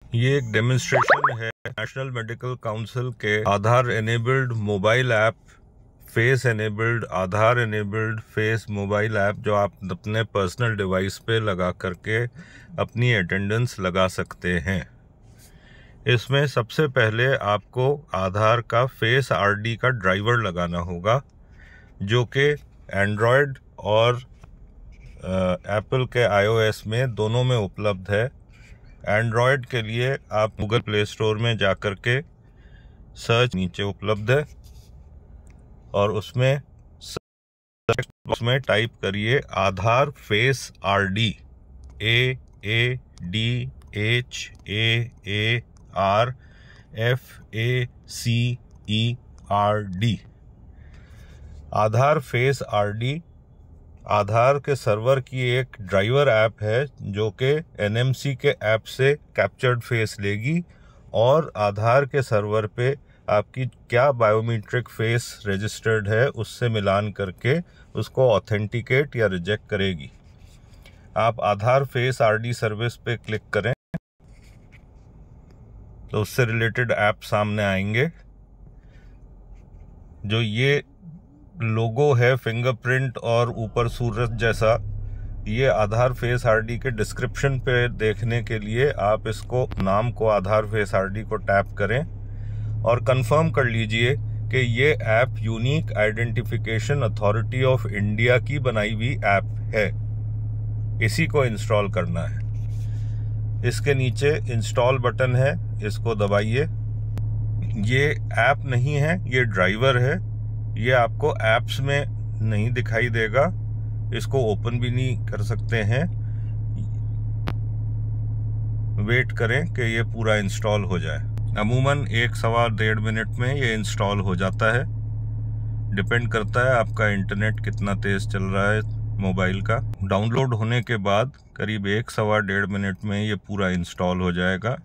ये एक डेमोन्स्ट्रेशन है नेशनल मेडिकल काउंसिल के Aadhaar enabled mobile app, face enabled Aadhaar enabled face mobile app, जो आप अपने पर्सनल डिवाइस पे लगा करके अपनी अटेंडेंस लगा सकते हैं। इसमें सबसे पहले आपको आधार का फेस आरडी का ड्राइवर लगाना होगा, जो कि एंड्रॉयड और एप्पल के iOS में दोनों में उपलब्ध है। एंड्रॉयड के लिए आप गूगल प्ले स्टोर में जा कर के सर्च नीचे उपलब्ध है और उसमें सर्च बॉक्स में टाइप करिए आधार फेस आरडी, AADHAARFACERD। आधार फेस आरडी आधार के सर्वर की एक ड्राइवर ऐप है, जो कि एनएमसी के ऐप से कैप्चर्ड फेस लेगी और आधार के सर्वर पे आपकी क्या बायोमेट्रिक फेस रजिस्टर्ड है उससे मिलान करके उसको ऑथेंटिकेट या रिजेक्ट करेगी। आप आधार फेस आरडी सर्विस पे क्लिक करें तो उससे रिलेटेड ऐप सामने आएंगे। जो ये लोगो है फिंगरप्रिंट और ऊपर सूरज जैसा, ये आधार फेस आरडी के डिस्क्रिप्शन पे देखने के लिए आप इसको नाम को आधार फेस आरडी को टैप करें और कंफर्म कर लीजिए कि ये app unique identification authority of India की बनाई हुई ऐप है। इसी को इंस्टॉल करना है। इसके नीचे इंस्टॉल बटन है, इसको दबाइए। ये ऐप नहीं है, ये ड्राइवर है। ये आपको ऐप्स में नहीं दिखाई देगा, इसको ओपन भी नहीं कर सकते हैं। वेट करें कि ये पूरा इंस्टॉल हो जाए। अमूमन 1-1.5 मिनट में ये इंस्टॉल हो जाता है। डिपेंड करता है आपका इंटरनेट कितना तेज चल रहा है मोबाइल का। डाउनलोड होने के बाद करीब 1-1.5 मिनट में ये पूरा इंस्टॉल हो जाएगा।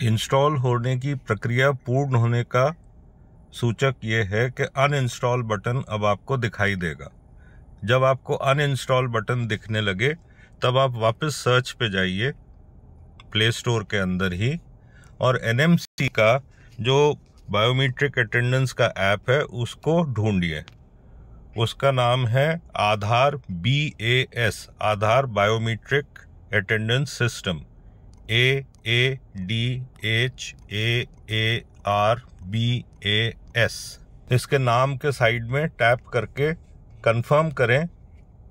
इंस्टॉल होने की प्रक्रिया पूर्ण होने का सूचक ये है कि अनइंस्टॉल बटन अब आपको दिखाई देगा। जब आपको अनइंस्टॉल बटन दिखने लगे तब आप वापस सर्च पे जाइए प्ले स्टोर के अंदर ही, और एनएमसी का जो बायोमेट्रिक अटेंडेंस का ऐप है उसको ढूंढिए। उसका नाम है आधार BAS, आधार बायोमेट्रिक अटेंडेंस सिस्टम, AADHAARBAS। इसके नाम के साइड में टैप करके कंफर्म करें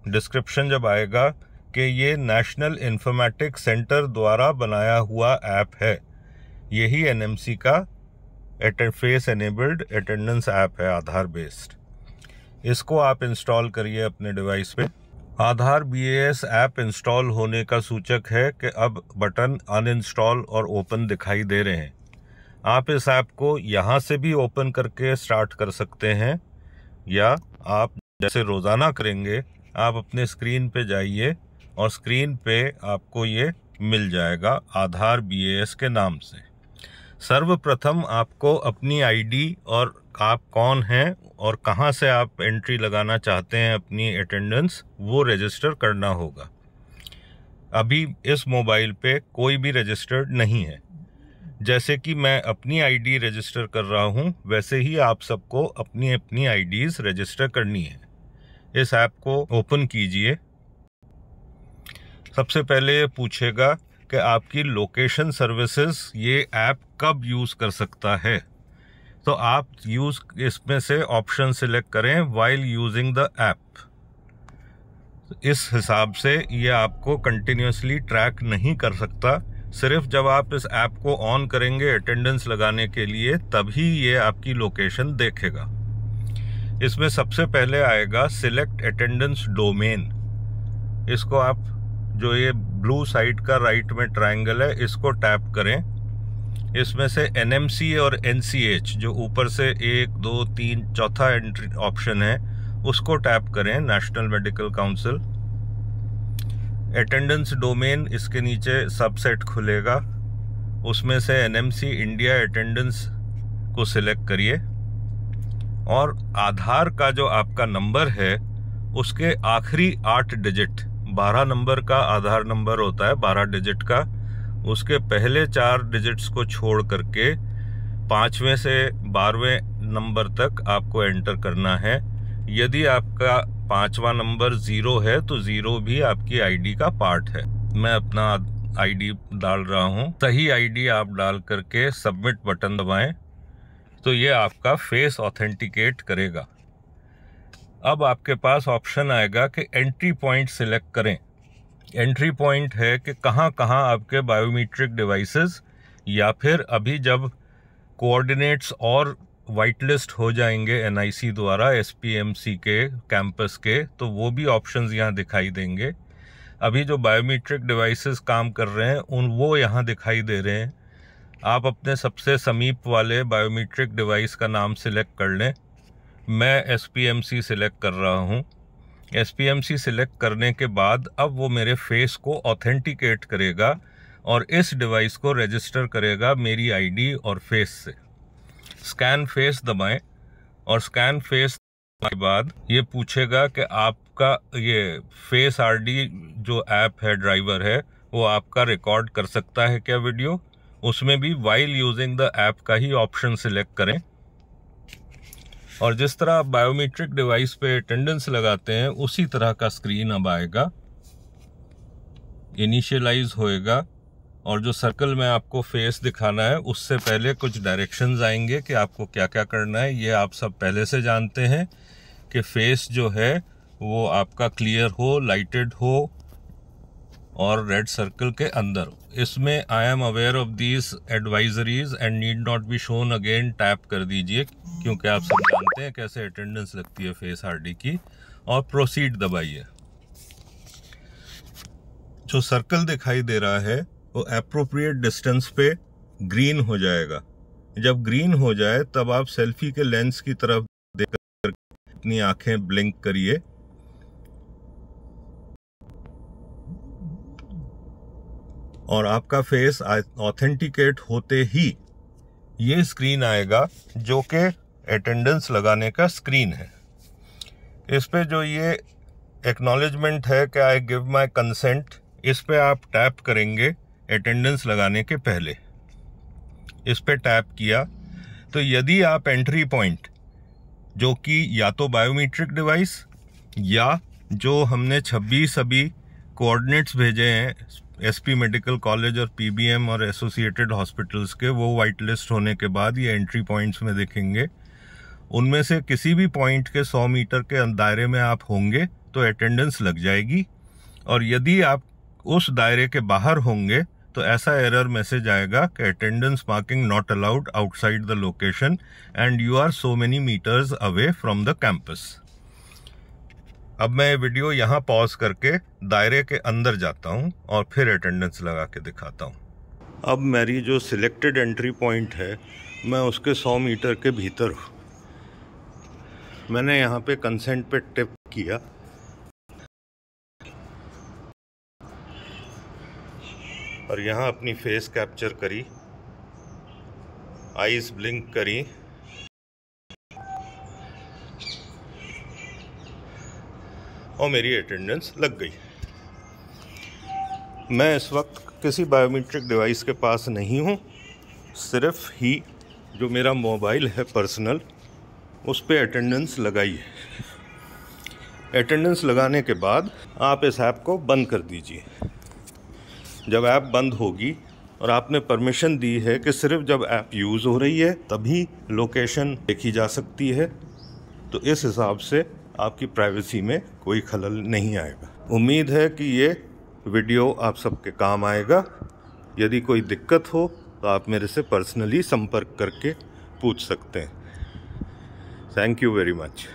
डिस्क्रिप्शन जब आएगा कि ये नेशनल इंफॉर्मेटिक्स सेंटर द्वारा बनाया हुआ ऐप है। यही एनएमसी का फेस एनेबल्ड अटेंडेंस ऐप है, आधार बेस्ड। इसको आप इंस्टॉल करिए अपने डिवाइस पे। आधार BAS ऐप इंस्टॉल होने का सूचक है कि अब बटन अनइंस्टॉल और ओपन दिखाई दे रहे हैं। आप इस ऐप को यहाँ से भी ओपन करके स्टार्ट कर सकते हैं, या आप जैसे रोज़ाना करेंगे आप अपने स्क्रीन पे जाइए और स्क्रीन पे आपको ये मिल जाएगा आधार BAS के नाम से। सर्वप्रथम आपको अपनी आईडी और आप कौन हैं और कहां से आप एंट्री लगाना चाहते हैं अपनी अटेंडेंस, वो रजिस्टर करना होगा। अभी इस मोबाइल पे कोई भी रजिस्टर्ड नहीं है। जैसे कि मैं अपनी आईडी रजिस्टर कर रहा हूं, वैसे ही आप सबको अपनी अपनी आईडीज रजिस्टर करनी है। इस ऐप को ओपन कीजिए। सबसे पहले ये पूछेगा कि आपकी लोकेशन सर्विसेज ये ऐप कब यूज़ कर सकता है, तो आप इसमें से ऑप्शन सिलेक्ट करें व्हाइल यूजिंग द ऐप। इस हिसाब से ये आपको कंटिन्यूसली ट्रैक नहीं कर सकता। सिर्फ जब आप इस ऐप को ऑन करेंगे अटेंडेंस लगाने के लिए तभी ये आपकी लोकेशन देखेगा। इसमें सबसे पहले आएगा सिलेक्ट अटेंडेंस डोमेन। इसको आप जो ये ब्लू साइड का राइट में ट्रायंगल है इसको टैप करें। इसमें से NMC और NCH जो ऊपर से 1, 2, 3 चौथा एंट्री ऑप्शन है उसको टैप करें, national medical council. Attendance domain इसके नीचे सबसेट खुलेगा, उसमें से NMC इंडिया अटेंडेंस को सिलेक्ट करिए और आधार का जो आपका नंबर है उसके आखिरी 8 डिजिट, 12 नंबर का आधार नंबर होता है 12 डिजिट का, उसके पहले 4 डिजिट्स को छोड़ करके 5वें से 12वें नंबर तक आपको एंटर करना है। यदि आपका 5वां नंबर 0 है तो 0 भी आपकी आईडी का पार्ट है। मैं अपना आईडी डाल रहा हूं। सही आईडी आप डाल करके सबमिट बटन दबाएं तो ये आपका फेस ऑथेंटिकेट करेगा। अब आपके पास ऑप्शन आएगा कि एंट्री पॉइंट सिलेक्ट करें। एंट्री पॉइंट है कि कहाँ कहाँ आपके बायोमेट्रिक डिवाइसेस या फिर अभी जब कोऑर्डिनेट्स और वाइट लिस्ट हो जाएंगे एनआईसी द्वारा एसपीएमसी के कैंपस के, तो वो भी ऑप्शंस यहाँ दिखाई देंगे। अभी जो बायोमेट्रिक डिवाइसेस काम कर रहे हैं वो यहाँ दिखाई दे रहे हैं। आप अपने सबसे समीप वाले बायोमेट्रिक डिवाइस का नाम सिलेक्ट कर लें। मैं एसपीएमसी सिलेक्ट कर रहा हूँ। एसपीएमसी सिलेक्ट करने के बाद अब वो मेरे फेस को ऑथेंटिकेट करेगा और इस डिवाइस को रजिस्टर करेगा मेरी आईडी और फेस से। स्कैन फेस दबाएं और स्कैन फेस के बाद ये पूछेगा कि आपका ये फेस आरडी जो ऐप है, ड्राइवर है, वो आपका रिकॉर्ड कर सकता है क्या वीडियो। उसमें भी वाइल यूजिंग द ऐप का ही ऑप्शन सिलेक्ट करें। और जिस तरह आप बायोमेट्रिक डिवाइस पे अटेंडेंस लगाते हैं उसी तरह का स्क्रीन अब आएगा, इनिशियलाइज होएगा और जो सर्कल में आपको फेस दिखाना है उससे पहले कुछ डायरेक्शंस आएंगे कि आपको क्या क्या करना है। ये आप सब पहले से जानते हैं कि फेस जो है वो आपका क्लियर हो, लाइटेड हो और रेड सर्कल के अंदर हो। इसमें I am aware of these advisories and need not be shown again tap कर दीजिए, क्योंकि आप सब जानते हैं कैसे अटेंडेंस लगती है फेस आरडी की। और प्रोसीड दबाइए। जो सर्कल दिखाई दे रहा है वो एप्रोप्रिएट डिस्टेंस पे ग्रीन हो जाएगा। जब ग्रीन हो जाए तब आप सेल्फी के लेंस की तरफ देखकर अपनी आंखें ब्लिंक करिए। और आपका फेस ऑथेंटिकेट होते ही ये स्क्रीन आएगा जो कि अटेंडेंस लगाने का स्क्रीन है। इस पे जो ये एक्नॉलेजमेंट है कि आई गिव माई कंसेंट, इस पे आप टैप करेंगे अटेंडेंस लगाने के पहले। इस पे टैप किया तो यदि आप एंट्री पॉइंट जो कि या तो बायोमेट्रिक डिवाइस या जो हमने 26 अभी कोऑर्डिनेट्स भेजे हैं एसपी मेडिकल कॉलेज और पीबीएम और एसोसिएटेड हॉस्पिटल्स के, वो वाइट लिस्ट होने के बाद ये एंट्री पॉइंट्स में दिखेंगे। उनमें से किसी भी पॉइंट के 100 मीटर के दायरे में आप होंगे तो अटेंडेंस लग जाएगी। और यदि आप उस दायरे के बाहर होंगे तो ऐसा एरर मैसेज आएगा कि attendance marking not allowed outside the location and you are so many metres away from the campus. अब मैं वीडियो यहाँ पॉज करके दायरे के अंदर जाता हूँ और फिर अटेंडेंस लगा के दिखाता हूँ। अब मेरी जो सिलेक्टेड एंट्री पॉइंट है मैं उसके 100 मीटर के भीतर हूँ। मैंने यहाँ पे कंसेंट पे टिप किया और यहाँ अपनी फेस कैप्चर करी, आईज ब्लिंक करी और मेरी अटेंडेंस लग गई। मैं इस वक्त किसी बायोमेट्रिक डिवाइस के पास नहीं हूँ, सिर्फ ही जो मेरा मोबाइल है पर्सनल उस पे अटेंडेंस लगाई है। अटेंडेंस लगाने के बाद आप इस ऐप को बंद कर दीजिए। जब ऐप बंद होगी और आपने परमिशन दी है कि सिर्फ जब ऐप यूज़ हो रही है तभी लोकेशन देखी जा सकती है, तो इस हिसाब से आपकी प्राइवेसी में कोई खलल नहीं आएगा। उम्मीद है कि ये वीडियो आप सबके काम आएगा। यदि कोई दिक्कत हो तो आप मेरे से पर्सनली संपर्क करके पूछ सकते हैं। Thank you very much.